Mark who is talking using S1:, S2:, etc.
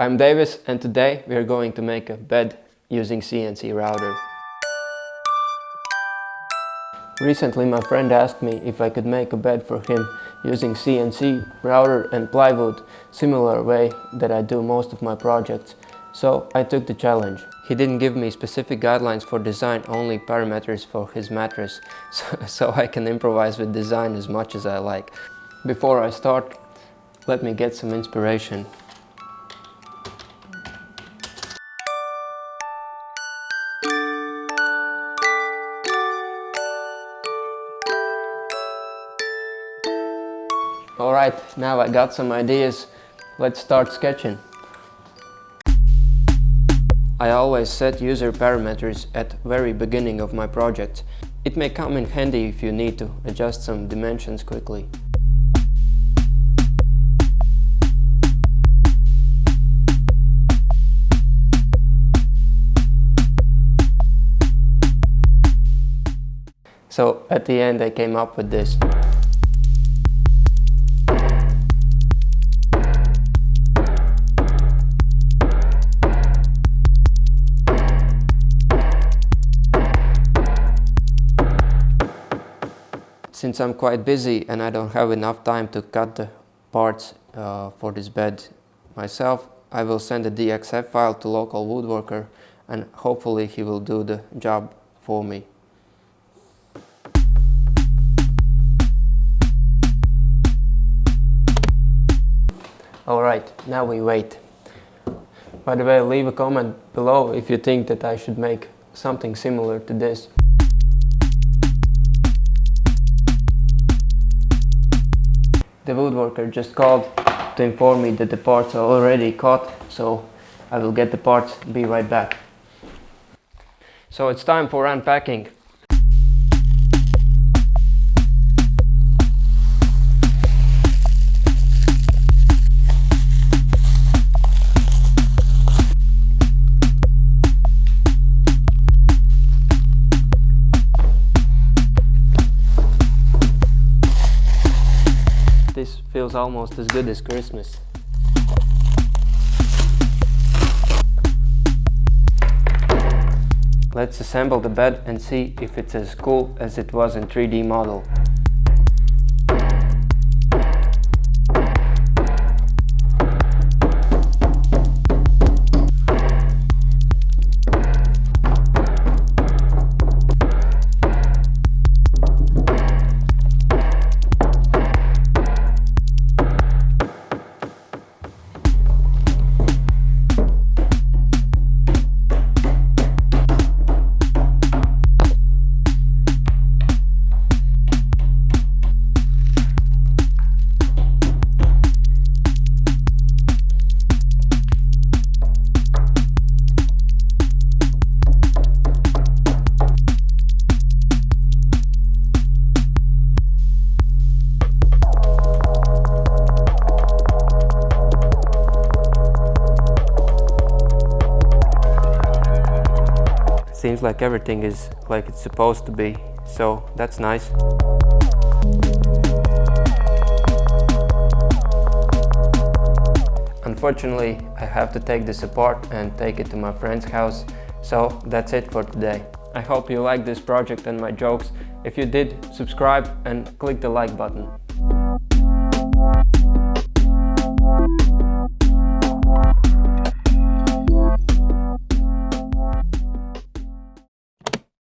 S1: I'm Davis and today we are going to make a bed using CNC router. Recently my friend asked me if I could make a bed for him using CNC router and plywood, similar way that I do most of my projects. So I took the challenge. He didn't give me specific guidelines for design, only parameters for his mattress, so I can improvise with design as much as I like. Before I start, let me get some inspiration. Alright, now I got some ideas. Let's start sketching. I always set user parameters at very beginning of my project. It may come in handy if you need to adjust some dimensions quickly. So at the end I came up with this. Since I'm quite busy and I don't have enough time to cut the parts for this bed myself, I will send a DXF file to local woodworker and hopefully he will do the job for me. Alright, now we wait. By the way, leave a comment below if you think that I should make something similar to this. The woodworker just called to inform me that the parts are already cut, so I will get the parts, be right back. So it's time for unpacking. This feels almost as good as Christmas. Let's assemble the bed and see if it's as cool as it was in 3D model. Seems like everything is like it's supposed to be, so that's nice. Unfortunately, I have to take this apart and take it to my friend's house, so that's it for today. I hope you liked this project and my jokes. If you did, subscribe and click the like button.